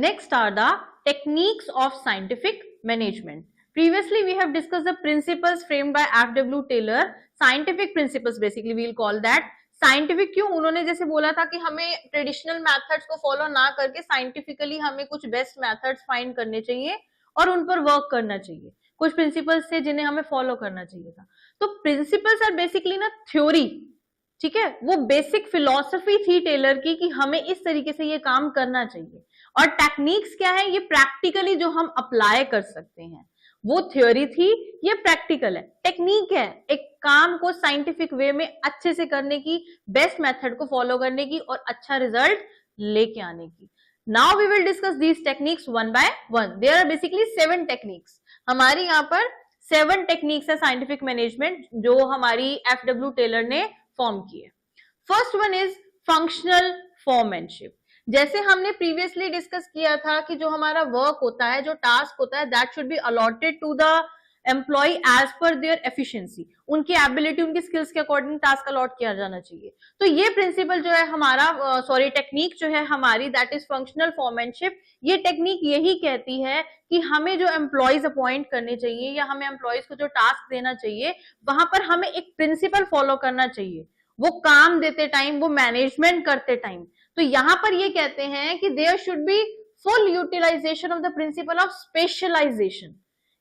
Next are the techniques of scientific management. Previously we have discussed the principles framed by F.W. Taylor. Scientific principles basically we will call that. Scientific क्यों? उन्होंने जैसे बोला था कि हमें traditional methods को follow ना करके साइंटिफिकली हमें कुछ बेस्ट मेथड्स फाइंड करने चाहिए और उन पर वर्क करना चाहिए। कुछ प्रिंसिपल्स थे जिन्हें हमें फॉलो करना चाहिए था। तो प्रिंसिपल्स आर बेसिकली ना थ्योरी, ठीक है, वो बेसिक फिलॉसफी थी टेलर की कि हमें इस तरीके से ये काम करना चाहिए। और टेक्निक्स क्या है? ये प्रैक्टिकली जो हम अप्लाई कर सकते हैं। वो थ्योरी थी, ये प्रैक्टिकल है। टेक्निक है एक काम को साइंटिफिक वे में अच्छे से करने की, बेस्ट मेथड को फॉलो करने की और अच्छा रिजल्ट लेके आने की। Now we will discuss these techniques one by one. There are basically 7 techniques. हमारी यहाँ पर 7 टेक्निक्स है साइंटिफिक मैनेजमेंट जो हमारी F.W. टेलर ने फॉर्म की है। First one is functional foremanship. जैसे हमने प्रीवियसली डिस्कस किया था कि जो हमारा वर्क होता है, जो टास्क होता है, that should be allotted to the employee as per their efficiency. उनकी एबिलिटी, उनकी स्किल्स के अकॉर्डिंग टास्क अलॉट किया जाना चाहिए। तो ये प्रिंसिपल जो है हमारा टेक्निक जो है हमारी, दैट इज फंक्शनल फोरमैनशिप। ये टेक्निक यही कहती है कि हमें जो एम्प्लॉयज अपॉइंट करने चाहिए या हमें एम्प्लॉयज को जो टास्क देना चाहिए, वहां पर हमें एक प्रिंसिपल फॉलो करना चाहिए। वो काम देते टाइम, वो मैनेजमेंट करते टाइम। तो यहां पर ये कहते हैं कि there should be full utilisation of the principle of specialisation.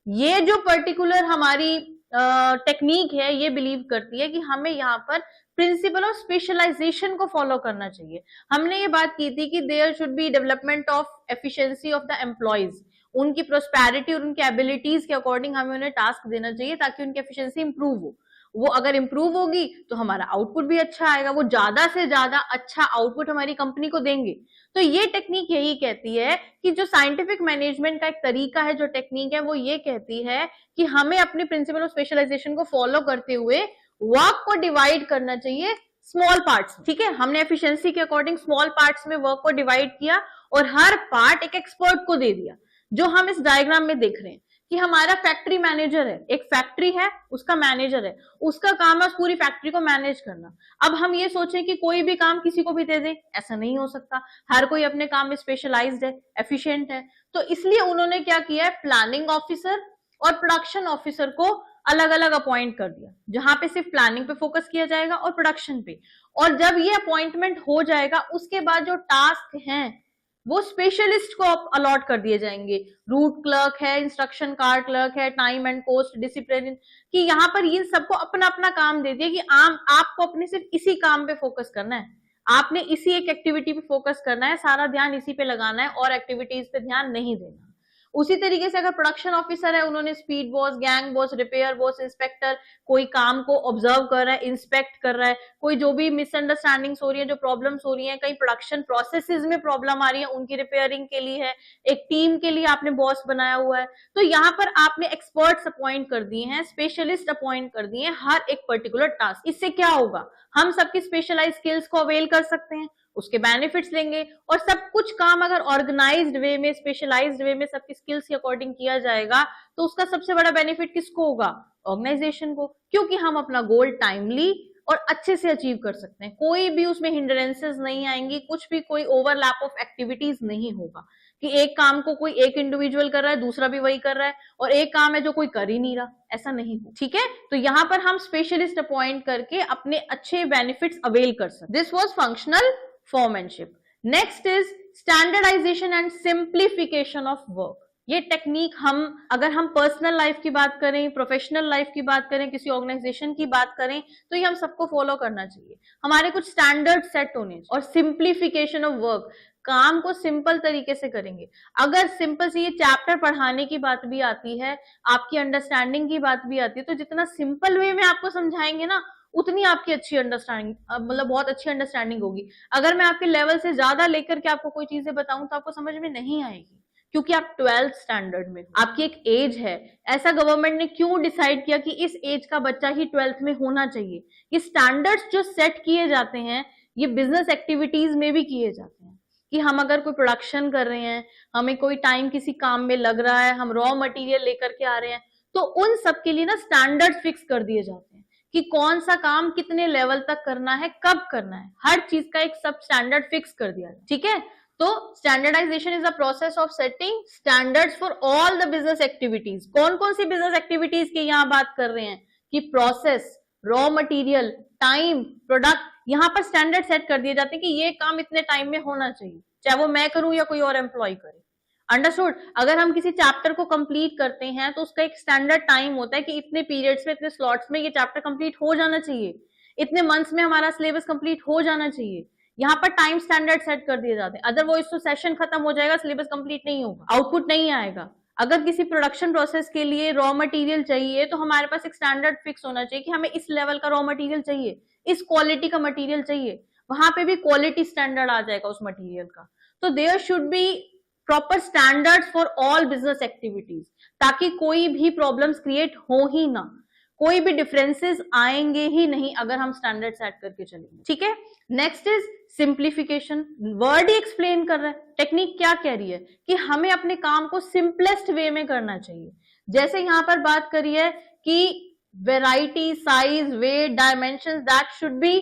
ये जो पर्टिकुलर हमारी टेक्निक है ये बिलीव करती है कि हमें यहाँ पर प्रिंसिपल ऑफ स्पेशलाइजेशन को फॉलो करना चाहिए। हमने ये बात की थी कि there should be development of efficiency of the employees. उनकी प्रोस्पेरिटी और उनकी एबिलिटीज के अकॉर्डिंग हमें उन्हें टास्क देना चाहिए ताकि उनकी एफिशिएंसी इंप्रूव हो। वो अगर इंप्रूव होगी तो हमारा आउटपुट भी अच्छा आएगा, वो ज्यादा से ज्यादा अच्छा आउटपुट हमारी कंपनी को देंगे। तो ये टेक्निक यही कहती है कि जो साइंटिफिक मैनेजमेंट का एक तरीका है, जो टेक्निक है, वो ये कहती है कि हमें अपने प्रिंसिपल ऑफ स्पेशलाइजेशन को फॉलो करते हुए वर्क को डिवाइड करना चाहिए स्मॉल पार्ट्स। ठीक है, हमने एफिशिएंसी के अकॉर्डिंग स्मॉल पार्ट्स में वर्क को डिवाइड किया और हर पार्ट एक एक्सपर्ट को दे दिया। जो हम इस डायग्राम में देख रहे हैं कि हमारा फैक्ट्री मैनेजर है, एक फैक्ट्री है, उसका मैनेजर है, उसका काम है उस पूरी फैक्ट्री को मैनेज करना। अब हम ये सोचें कि कोई भी काम किसी को भी दे दे, ऐसा नहीं हो सकता। हर कोई अपने काम में स्पेशलाइज्ड है, एफिशिएंट है। तो इसलिए उन्होंने क्या किया है, प्लानिंग ऑफिसर और प्रोडक्शन ऑफिसर को अलग अलग अपॉइंट कर दिया, जहां पे सिर्फ प्लानिंग पे फोकस किया जाएगा और प्रोडक्शन पे। और जब ये अपॉइंटमेंट हो जाएगा उसके बाद जो टास्क हैं वो स्पेशलिस्ट को अलॉट कर दिए जाएंगे। रूट क्लर्क है, इंस्ट्रक्शन कार्ड क्लर्क है, टाइम एंड कॉस्ट डिसिप्लिन, कि यहाँ पर इन सबको अपना अपना काम दे दिया कि आपको अपने सिर्फ इसी काम पे फोकस करना है, आपने इसी एक एक्टिविटी पे फोकस करना है, सारा ध्यान इसी पे लगाना है और एक्टिविटीज पे ध्यान नहीं देना। उसी तरीके से अगर प्रोडक्शन ऑफिसर है, उन्होंने speed boss, gang boss, repair boss, inspector, कोई काम को ऑब्जर्व कर रहा है, इंस्पेक्ट कर रहा है, कोई जो भी मिसअंडरस्टैंडिंग्स हो रही है, जो प्रॉब्लम्स हो रही हैं, कहीं प्रोडक्शन प्रोसेसेस में प्रॉब्लम आ रही है, उनकी रिपेयरिंग के लिए है, एक टीम के लिए आपने बॉस बनाया हुआ है। तो यहाँ पर आपने एक्सपर्ट्स अपॉइंट कर दिए हैं, स्पेशलिस्ट अपॉइंट कर दिए हैं हर एक पर्टिकुलर टास्क। इससे क्या होगा, हम सबकी स्पेशलाइज स्किल्स को अवेल कर सकते हैं, उसके बेनिफिट्स लेंगे और सब कुछ काम अगर ऑर्गेनाइज्ड वे में, स्पेशलाइज्ड वे में सबकी स्किल्स के अकॉर्डिंग किया जाएगा तो उसका सबसे बड़ा बेनिफिट किसको होगा, ऑर्गेनाइजेशन को, क्योंकि हम अपना गोल टाइमली और अच्छे से अचीव कर सकते हैं। कोई भी उसमें हिंड्रेंसेस नहीं आएंगी, कुछ भी कोई ओवरलैप ऑफ एक्टिविटीज नहीं होगा कि एक काम को कोई एक इंडिविजुअल कर रहा है, दूसरा भी वही कर रहा है और एक काम है जो कोई कर ही नहीं रहा, ऐसा नहीं हो। ठीक है, तो यहाँ पर हम स्पेशलिस्ट अपॉइंट करके अपने अच्छे बेनिफिट्स अवेल कर सकते। This was functional foremanship. Next is standardisation and simplification of work. ये टेक्निक अगर हम पर्सनल लाइफ की बात करें, प्रोफेशनल लाइफ की बात करें, किसी ऑर्गेनाइजेशन की बात करें, तो ये हम सबको फॉलो करना चाहिए। हमारे कुछ स्टैंडर्ड सेट होने चाहिए। और सिंप्लीफिकेशन ऑफ वर्क, काम को सिंपल तरीके से करेंगे। अगर सिंपल से ये चैप्टर पढ़ाने की बात भी आती है, आपकी अंडरस्टैंडिंग की बात भी आती है, तो जितना सिंपल वे में आपको समझाएंगे ना उतनी आपकी अच्छी अंडरस्टैंडिंग, मतलब बहुत अच्छी अंडरस्टैंडिंग होगी। अगर मैं आपके लेवल से ज्यादा लेकर के आपको कोई चीजें बताऊं तो आपको समझ में नहीं आएगी, क्योंकि आप 12th स्टैंडर्ड में, आपकी एक एज है। ऐसा गवर्नमेंट ने क्यों डिसाइड किया कि इस एज का बच्चा ही 12th में होना चाहिए? ये स्टैंडर्ड्स जो सेट किए जाते हैं ये बिजनेस एक्टिविटीज में भी किए जाते हैं कि हम अगर कोई प्रोडक्शन कर रहे हैं, हमें कोई टाइम किसी काम में लग रहा है, हम रॉ मटेरियल लेकर के आ रहे हैं, तो उन सब के लिए ना स्टैंडर्ड फिक्स कर दिए जाते हैं कि कौन सा काम कितने लेवल तक करना है, कब करना है, हर चीज का एक सब स्टैंडर्ड फिक्स कर दिया है। ठीक है, तो standardisation is the process of setting standards for all the business activities. कौन कौन सी बिजनेस एक्टिविटीज की यहाँ बात कर रहे हैं कि process, raw material, time, product, यहाँ पर स्टैंडर्ड सेट कर दिए जाते हैं कि ये काम इतने टाइम में होना चाहिए, चाहे वो मैं करूं या कोई और एम्प्लॉय करे। अंडरस्टूड? अगर हम किसी चैप्टर को कंप्लीट करते हैं तो उसका एक स्टैंडर्ड टाइम होता है कि इतने पीरियड्स में, इतने स्लॉट्स में ये चैप्टर कंप्लीट हो जाना चाहिए, इतने मंथ्स में हमारा सिलेबस कंप्लीट हो जाना चाहिए। यहाँ पर टाइम स्टैंडर्ड सेट कर दिए जाते हैं, अदरवाइज तो सेशन खत्म हो जाएगा, सिलेबस कंप्लीट नहीं होगा, आउटपुट नहीं आएगा। अगर किसी प्रोडक्शन प्रोसेस के लिए रॉ मटेरियल चाहिए तो हमारे पास एक स्टैंडर्ड फिक्स होना चाहिए कि हमें इस लेवल का रॉ मटेरियल चाहिए, इस क्वालिटी का मटेरियल चाहिए, वहां पे भी क्वालिटी स्टैंडर्ड आ जाएगा उस मटेरियल का। तो there should be proper standards for all business activities, ताकि कोई भी प्रॉब्लम्स क्रिएट हो ही ना, कोई भी डिफरेंसेस आएंगे ही नहीं अगर हम स्टैंडर्ड सेट करके चलेंगे। ठीक है, next is simplification. Word he explain कर रहा है, टेक्निक क्या कह रही है कि हमें अपने काम को सिंपलेस्ट वे में करना चाहिए। जैसे यहां पर बात करी है कि variety, size, weight, dimension, that should be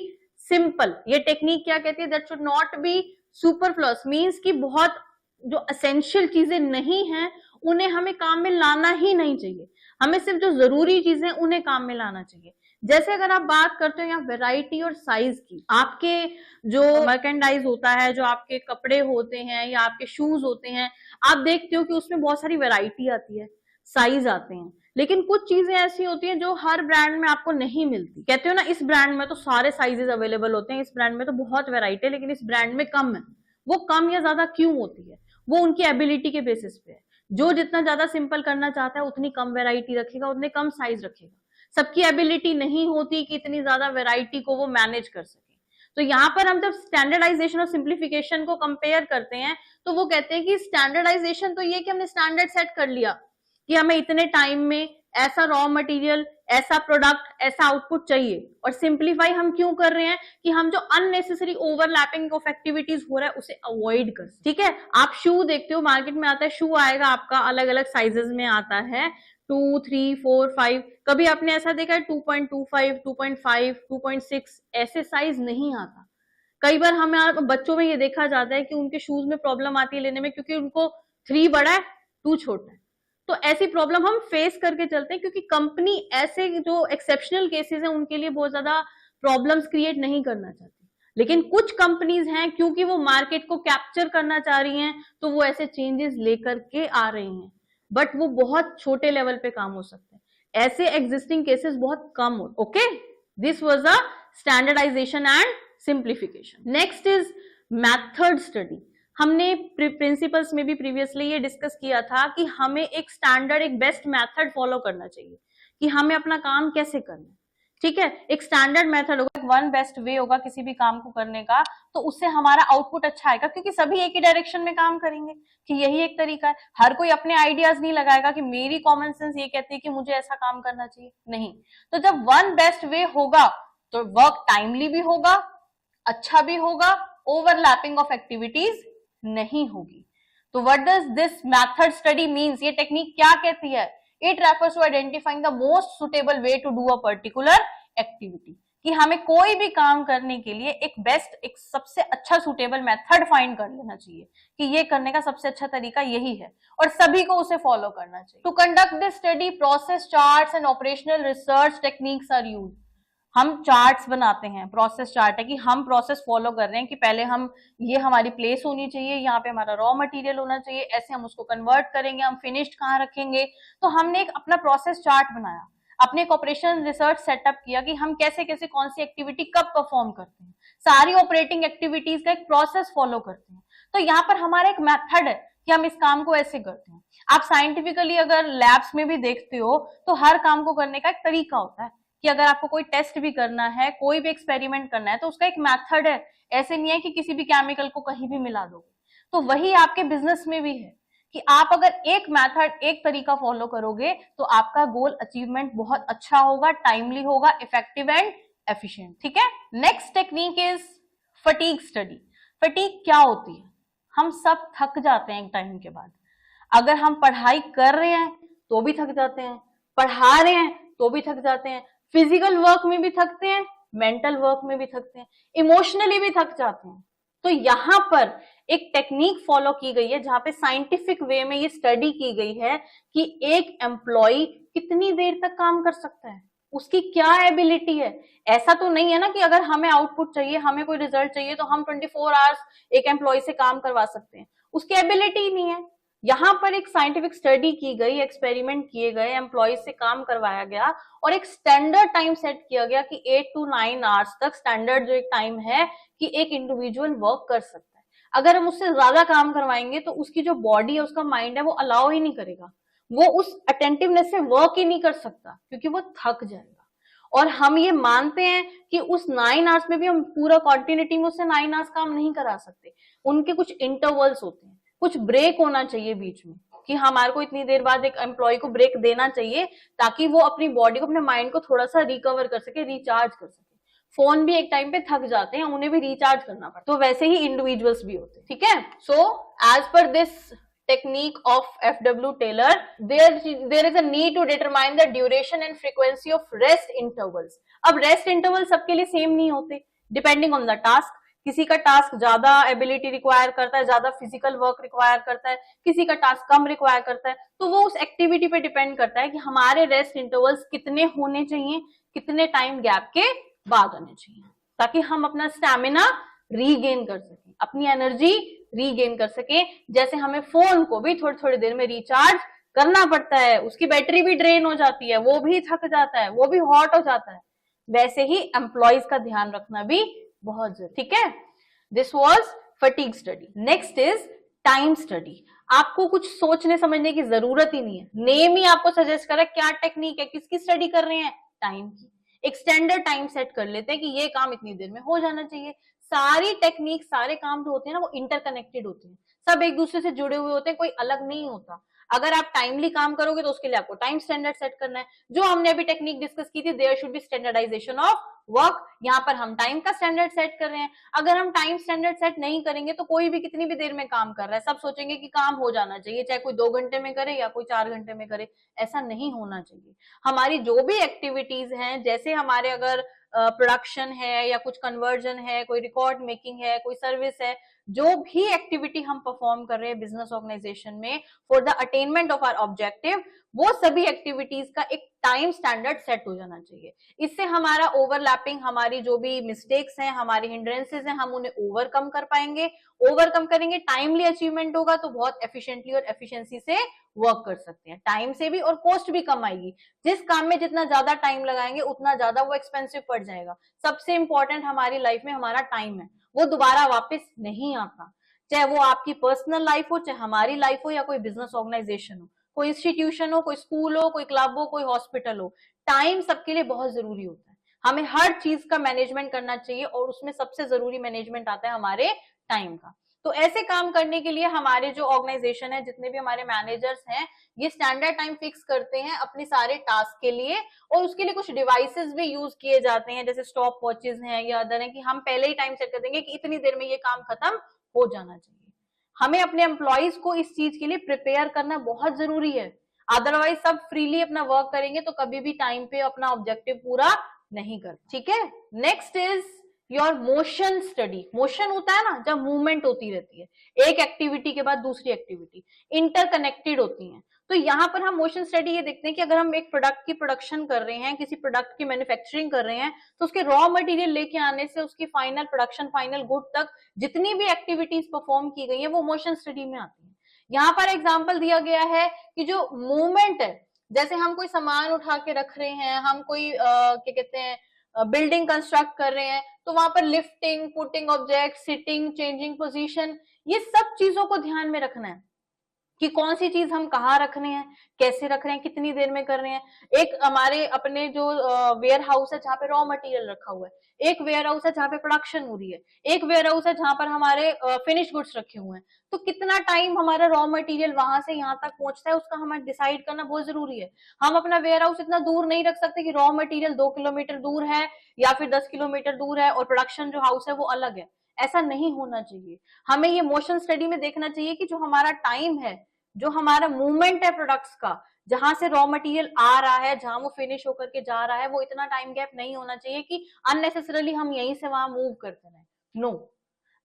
simple. ये टेक्निक क्या कहती है? That should not be superfluous, means कि बहुत जो एसेंशियल चीजें नहीं हैं उन्हें हमें काम में लाना ही नहीं चाहिए, हमें सिर्फ जो जरूरी चीजें उन्हें काम में लाना चाहिए। जैसे अगर आप बात करते हो यहाँ वेराइटी और साइज की, आपके जो मर्केंडाइज होता है, जो आपके कपड़े होते हैं या आपके शूज होते हैं, आप देखते हो कि उसमें बहुत सारी वेराइटी आती है, साइज आते हैं, लेकिन कुछ चीजें ऐसी होती हैं जो हर ब्रांड में आपको नहीं मिलती। कहते हो ना इस ब्रांड में तो सारे साइजेस अवेलेबल होते हैं, इस ब्रांड में तो बहुत वेराइटी है, लेकिन इस ब्रांड में कम है। वो कम या ज्यादा क्यों होती है? वो उनकी एबिलिटी के बेसिस पे है। जो जितना ज्यादा सिंपल करना चाहता है उतनी कम वैरायटी रखेगा, उतने कम साइज रखेगा। सबकी एबिलिटी नहीं होती कि इतनी ज्यादा वैरायटी को वो मैनेज कर सके। तो यहाँ पर हम जब स्टैंडर्डाइजेशन और सिंप्लीफिकेशन को कंपेयर करते हैं तो वो कहते हैं कि स्टैंडर्डाइजेशन तो ये कि हमने स्टैंडर्ड सेट कर लिया कि हमें इतने टाइम में ऐसा रॉ मटेरियल, ऐसा प्रोडक्ट, ऐसा आउटपुट चाहिए। और सिंप्लीफाई हम क्यों कर रहे हैं कि हम जो अननेसेसरी ओवरलैपिंग ऑफ एक्टिविटीज हो रहा है उसे अवॉइड कर। ठीक है, आप शू देखते हो, मार्केट में आता है शू, आएगा आपका अलग अलग साइजेस में आता है, 2, 3, 4, 5। कभी आपने ऐसा देखा है 2.25, 2.5, 2.6 ऐसे साइज नहीं आता। कई बार हमें बच्चों में ये देखा जाता है कि उनके शूज में प्रॉब्लम आती है लेने में, क्योंकि उनको 3 बड़ा है, 2 छोटा है। तो ऐसी प्रॉब्लम हम फेस करके चलते हैं, क्योंकि कंपनी ऐसे जो एक्सेप्शनल केसेस हैं उनके लिए बहुत ज्यादा प्रॉब्लम्स क्रिएट नहीं करना चाहती। लेकिन कुछ कंपनीज हैं, क्योंकि वो मार्केट को कैप्चर करना चाह रही हैं, तो वो ऐसे चेंजेस लेकर के आ रही हैं, बट वो बहुत छोटे लेवल पे काम हो सकते हैं। ऐसे एग्जिस्टिंग केसेस बहुत कम हो। Okay, this was a standardisation and simplification. Next is method study. हमने प्रिंसिपल्स में भी प्रीवियसली ये डिस्कस किया था कि हमें एक स्टैंडर्ड, एक बेस्ट मेथड फॉलो करना चाहिए कि हमें अपना काम कैसे करना है। ठीक है, एक स्टैंडर्ड मेथड होगा, वन बेस्ट वे होगा किसी भी काम को करने का, तो उससे हमारा आउटपुट अच्छा आएगा, क्योंकि सभी एक ही डायरेक्शन में काम करेंगे कि यही एक तरीका है। हर कोई अपने आइडियाज नहीं लगाएगा कि मेरी कॉमन सेंस ये कहती है कि मुझे ऐसा काम करना चाहिए, नहीं। तो जब वन बेस्ट वे होगा तो वर्क टाइमली भी होगा, अच्छा भी होगा, ओवरलैपिंग ऑफ एक्टिविटीज नहीं होगी। तो what does this method study means? ये टेक्निक क्या कहती है? It refers to identifying the most suitable way to do a particular activity, कि हमें कोई भी काम करने के लिए एक बेस्ट, एक सबसे अच्छा सुटेबल मेथड फाइंड कर लेना चाहिए कि ये करने का सबसे अच्छा तरीका यही है, और सभी को उसे फॉलो करना चाहिए। To conduct this study, process charts and operational research techniques are used. हम चार्ट्स बनाते हैं, प्रोसेस चार्ट है कि हम प्रोसेस फॉलो कर रहे हैं कि पहले हम, ये हमारी प्लेस होनी चाहिए, यहाँ पे हमारा रॉ मटेरियल होना चाहिए, ऐसे हम उसको कन्वर्ट करेंगे, हम फिनिश्ड कहाँ रखेंगे। तो हमने एक अपना प्रोसेस चार्ट बनाया, अपने एक ऑपरेशन रिसर्च सेटअप किया कि हम कैसे कैसे कौन सी एक्टिविटी कब परफॉर्म करते हैं, सारी ऑपरेटिंग एक्टिविटीज का एक प्रोसेस फॉलो करते हैं। तो यहाँ पर हमारा एक मेथड है कि हम इस काम को ऐसे करते हैं। आप साइंटिफिकली अगर लैब्स में भी देखते हो तो हर काम को करने का एक तरीका होता है कि अगर आपको कोई टेस्ट भी करना है, कोई भी एक्सपेरिमेंट करना है, तो उसका एक मेथड है। ऐसे नहीं है कि किसी भी केमिकल को कहीं भी मिला दोगे। तो वही आपके बिजनेस में भी है कि आप अगर एक मेथड, एक तरीका फॉलो करोगे तो आपका गोल अचीवमेंट बहुत अच्छा होगा, टाइमली होगा, इफेक्टिव एंड एफिशिएंट। ठीक है, next technique is fatigue study. Fatigue क्या होती है? हम सब थक जाते हैं एक टाइम के बाद। अगर हम पढ़ाई कर रहे हैं तो भी थक जाते हैं, पढ़ा रहे हैं तो भी थक जाते हैं, फिजिकल वर्क में भी थकते हैं, मेंटल वर्क में भी थकते हैं, इमोशनली भी थक जाते हैं। तो यहां पर एक टेक्निक फॉलो की गई है जहां पे साइंटिफिक वे में ये स्टडी की गई है कि एक एम्प्लॉय कितनी देर तक काम कर सकता है, उसकी क्या एबिलिटी है। ऐसा तो नहीं है ना कि अगर हमें आउटपुट चाहिए, हमें कोई रिजल्ट चाहिए तो हम 24 आवर्स एक एम्प्लॉय से काम करवा सकते हैं, उसकी एबिलिटी ही नहीं है। यहाँ पर एक साइंटिफिक स्टडी की गई, एक्सपेरिमेंट किए गए, एम्प्लॉय से काम करवाया गया और एक स्टैंडर्ड टाइम सेट किया गया कि 8 to 9 आवर्स तक स्टैंडर्ड जो एक टाइम है कि एक इंडिविजुअल वर्क कर सकता है। अगर हम उससे ज्यादा काम करवाएंगे तो उसकी जो बॉडी है, उसका माइंड है, वो अलाउ ही नहीं करेगा, वो उस अटेंटिवनेस से वर्क ही नहीं कर सकता क्योंकि वो थक जाएगा। और हम ये मानते हैं कि उस 9 आवर्स में भी हम पूरा कॉन्टिन्यूटी में उससे 9 आवर्स काम नहीं करा सकते, उनके कुछ इंटरवल्स होते हैं, कुछ ब्रेक होना चाहिए बीच में कि हमारे को इतनी देर बाद एक एम्प्लॉय को ब्रेक देना चाहिए ताकि वो अपनी बॉडी को, अपने माइंड को थोड़ा सा रिकवर कर सके, रिचार्ज कर सके। फोन भी एक टाइम पे थक जाते हैं, उन्हें भी रिचार्ज करना पड़ता है, तो वैसे ही इंडिविजुअल्स भी होते हैं, ठीक है। So as per this technique of FW Taylor, there is a need to determine the duration and frequency of rest intervals. अब rest intervals सबके लिए सेम नहीं होते, depending on the task. किसी का टास्क ज्यादा एबिलिटी रिक्वायर करता है, ज्यादा फिजिकल वर्क रिक्वायर करता है, किसी का टास्क कम रिक्वायर करता है, तो वो उस एक्टिविटी पे डिपेंड करता है कि हमारे रेस्ट इंटरवल्स कितने होने चाहिए, कितने टाइम गैप के बाद आने चाहिए, ताकि हम अपना स्टैमिना रीगेन कर सकें, अपनी एनर्जी रीगेन कर सके। जैसे हमें फोन को भी थोड़ी थोड़ी देर में रिचार्ज करना पड़ता है, उसकी बैटरी भी ड्रेन हो जाती है, वो भी थक जाता है, वो भी हॉट हो जाता है, वैसे ही एम्प्लॉयज का ध्यान रखना भी बहुत जरूरी, ठीक है। This was fatigue study. Next is time study. आपको कुछ सोचने समझने की जरूरत ही नहीं है, नेम ही आपको सजेस्ट कर रहा है क्या टेक्निक है, किसकी स्टडी कर रहे हैं, टाइम की। एक स्टैंडर्ड टाइम सेट कर लेते हैं कि ये काम इतनी देर में हो जाना चाहिए। सारी टेक्निक, सारे काम जो होते हैं ना, वो इंटरकनेक्टेड होते हैं, सब एक दूसरे से जुड़े हुए होते हैं, कोई अलग नहीं होता। अगर आप टाइमली काम करोगे तो उसके लिए आपको टाइम स्टैंडर्ड सेट करना है। जो हमने अभी टेक्निक डिस्कस की थी, there should be standardisation of work, यहाँ पर हम टाइम का स्टैंडर्ड सेट कर रहे हैं। अगर हम टाइम स्टैंडर्ड सेट नहीं करेंगे तो कोई भी कितनी भी देर में काम कर रहा है, सब सोचेंगे कि काम हो जाना चाहिए, चाहे कोई 2 घंटे में करे या कोई 4 घंटे में करे, ऐसा नहीं होना चाहिए। हमारी जो भी एक्टिविटीज हैं, जैसे हमारे अगर प्रोडक्शन है या कुछ कन्वर्जन है, कोई रिकॉर्ड मेकिंग है, कोई सर्विस है, जो भी एक्टिविटी हम परफॉर्म कर रहे हैं बिजनेस ऑर्गेनाइजेशन में for the attainment of our objective, वो सभी एक्टिविटीज का एक टाइम स्टैंडर्ड सेट हो जाना चाहिए। इससे हमारा ओवरलैपिंग, हमारी जो भी मिस्टेक्स हैं, हमारी हिंड्रेंसेस हैं, हम उन्हें ओवरकम कर पाएंगे। ओवरकम करेंगे, टाइमली अचीवमेंट होगा तो बहुत एफिशिएंटली और एफिशिएंसी से वर्क कर सकते हैं, टाइम से भी, और कॉस्ट भी कम आएगी। जिस काम में जितना ज्यादा टाइम लगाएंगे उतना ज्यादा वो एक्सपेंसिव पड़ जाएगा। सबसे इंपॉर्टेंट हमारी लाइफ में हमारा टाइम है, वो दोबारा वापस नहीं आता, चाहे वो आपकी पर्सनल लाइफ हो, चाहे हमारी लाइफ हो, या कोई बिजनेस ऑर्गेनाइजेशन हो, कोई इंस्टीट्यूशन हो, कोई स्कूल हो, कोई क्लब हो, कोई हॉस्पिटल हो। टाइम सबके लिए बहुत जरूरी होता है, हमें हर चीज का मैनेजमेंट करना चाहिए और उसमें सबसे जरूरी मैनेजमेंट आता है हमारे टाइम का। तो ऐसे काम करने के लिए हमारे जो ऑर्गेनाइजेशन है, जितने भी हमारे मैनेजर्स हैं, ये स्टैंडर्ड टाइम फिक्स करते हैं अपने सारे टास्क के लिए, और उसके लिए कुछ डिवाइसेस भी यूज किए जाते हैं, जैसे स्टॉप वॉचेस हैं या अदर है, कि हम पहले ही टाइम सेट कर देंगे कि इतनी देर में ये काम खत्म हो जाना चाहिए। हमें अपने एम्प्लॉइज को इस चीज के लिए प्रिपेयर करना बहुत जरूरी है, अदरवाइज सब फ्रीली अपना वर्क करेंगे तो कभी भी टाइम पे अपना ऑब्जेक्टिव पूरा नहीं कर, ठीक है। Next is your motion study. Motion होता है ना, जब मूवमेंट होती रहती है, एक एक्टिविटी के बाद दूसरी एक्टिविटी इंटरकनेक्टेड होती है। तो यहाँ पर हम मोशन स्टडी ये देखते हैं कि अगर हम एक प्रोडक्ट की प्रोडक्शन कर रहे हैं, किसी प्रोडक्ट की मैन्युफैक्चरिंग कर रहे हैं, तो उसके रॉ मटेरियल लेके आने से उसकी फाइनल प्रोडक्शन, फाइनल गुड तक जितनी भी एक्टिविटीज परफॉर्म की गई है वो मोशन स्टडी में आती है। यहाँ पर एग्जाम्पल दिया गया है कि जो मूवमेंट है, जैसे हम कोई सामान उठा के रख रहे हैं, हम कोई क्या कहते हैं बिल्डिंग कंस्ट्रक्ट कर रहे हैं, तो वहां पर lifting, putting object, sitting, changing position, ये सब चीजों को ध्यान में रखना है कि कौन सी चीज हम कहाँ रख रहे हैं, कैसे रख रहे हैं, कितनी देर में कर रहे हैं। एक हमारे अपने जो वेयर हाउस है जहाँ पे रॉ मटेरियल रखा हुआ है, एक वेयर हाउस है जहाँ पे प्रोडक्शन हो रही है, एक वेयर हाउस है जहाँ पर हमारे फिनिश गुड्स रखे हुए हैं, तो कितना टाइम हमारा रॉ मटेरियल वहां से यहाँ तक पहुंचता है उसका हमें डिसाइड करना बहुत जरूरी है। हम अपना वेयर हाउस इतना दूर नहीं रख सकते कि रॉ मटेरियल 2 किलोमीटर दूर है या फिर 10 किलोमीटर दूर है और प्रोडक्शन जो हाउस है वो अलग है, ऐसा नहीं होना चाहिए। हमें ये मोशन स्टडी में देखना चाहिए कि जो हमारा टाइम है, जो हमारा मूवमेंट है प्रोडक्ट्स का, जहां से रॉ मटेरियल आ रहा है, जहां वो फिनिश होकर के जा रहा है, वो इतना टाइम गैप नहीं होना चाहिए कि अननेसेसरली हम यहीं से वहां मूव करते रहे। नो,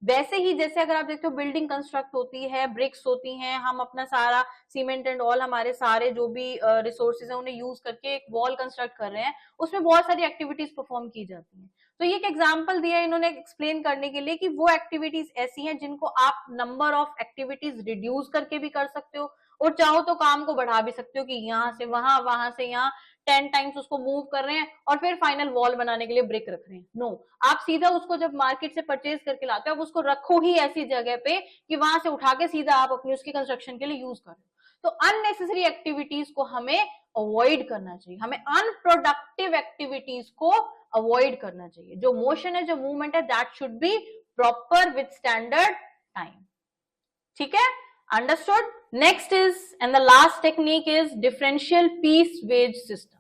वैसे ही जैसे अगर आप देखते हो बिल्डिंग कंस्ट्रक्ट होती है, ब्रिक्स होती हैं, हम अपना सारा सीमेंट एंड ऑल, हमारे सारे जो भी रिसोर्सेज हैं उन्हें यूज करके एक वॉल कंस्ट्रक्ट कर रहे हैं, उसमें बहुत सारी एक्टिविटीज परफॉर्म की जाती हैं। तो ये एक एग्जांपल दिया है इन्होंने एक्सप्लेन करने के लिए कि वो एक्टिविटीज ऐसी हैं जिनको आप नंबर ऑफ एक्टिविटीज रिड्यूस करके भी कर सकते हो, और चाहो तो काम को बढ़ा भी सकते हो कि यहाँ से वहां, वहां से यहाँ 10 टाइम्स उसको मूव कर रहे हैं और फिर फाइनल वॉल बनाने के लिए ब्रिक रख रहे हैं। नो, आप सीधा उसको जब मार्केट से परचेज करके लाते हो, आप उसको रखो ही ऐसी जगह पे कि वहां से उठा के सीधा आप अपनी उसकी कंस्ट्रक्शन के लिए यूज करो। तो अननेसेसरी एक्टिविटीज को हमें अवॉइड करना चाहिए, हमें अनप्रोडक्टिव एक्टिविटीज को अवॉइड करना चाहिए। जो मोशन है, जो मूवमेंट है, that should be proper with standard time. ठीक है, understood. Next is and the last technique is differential piece wage system.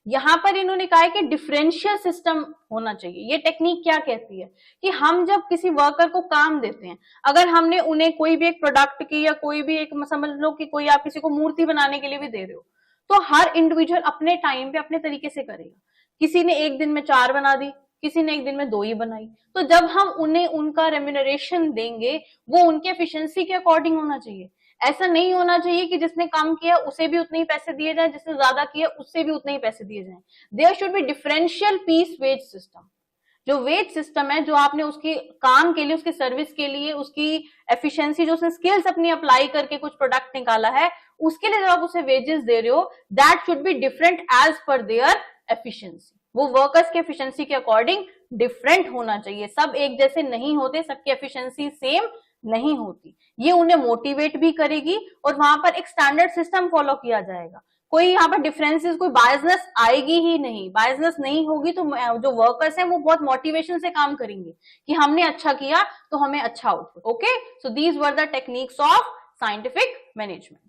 यहां पर इन्होंने कहा है कि डिफरेंशियल सिस्टम होना चाहिए। ये टेक्निक क्या कहती है कि हम जब किसी वर्कर को काम देते हैं, अगर हमने उन्हें कोई भी एक प्रोडक्ट की या कोई भी एक, समझ लो कि कोई आप किसी को मूर्ति बनाने के लिए भी दे रहे हो, तो हर इंडिविजुअल अपने टाइम पे अपने तरीके से करेगा। किसी ने एक दिन में 4 बना दी, किसी ने एक दिन में 2 ही बनाई। तो जब हम उन्हें उनका रेम्यूनरेशन देंगे, वो उनके एफिशिएंसी के अकॉर्डिंग होना चाहिए। ऐसा नहीं होना चाहिए कि जिसने कम किया उसे भी उतने ही पैसे दिए जाए, जिसने ज्यादा किया उससे भी उतने ही पैसे दिए जाए। There should be differential piece wage system. जो वेज सिस्टम है, जो आपने उसके काम के लिए, उसकी सर्विस के लिए, उसकी एफिशिएंसी, जो उसने स्किल्स अपनी अप्लाई करके कुछ प्रोडक्ट निकाला है, उसके लिए जब आप उसे वेजेस दे रहे हो, that should be different as per their efficiency. वो वर्कर्स के एफिशिएंसी के अकॉर्डिंग डिफरेंट होना चाहिए। सब एक जैसे नहीं होते, सबकी एफिशिएंसी सेम नहीं होती। ये उन्हें मोटिवेट भी करेगी और वहां पर एक स्टैंडर्ड सिस्टम फॉलो किया जाएगा। कोई यहाँ पर डिफरेंसेस, कोई बायसनेस आएगी ही नहीं। बायसनेस नहीं होगी तो जो वर्कर्स हैं वो बहुत मोटिवेशन से काम करेंगे कि हमने अच्छा किया तो हमें अच्छा output. Okay, so these were the techniques of scientific management.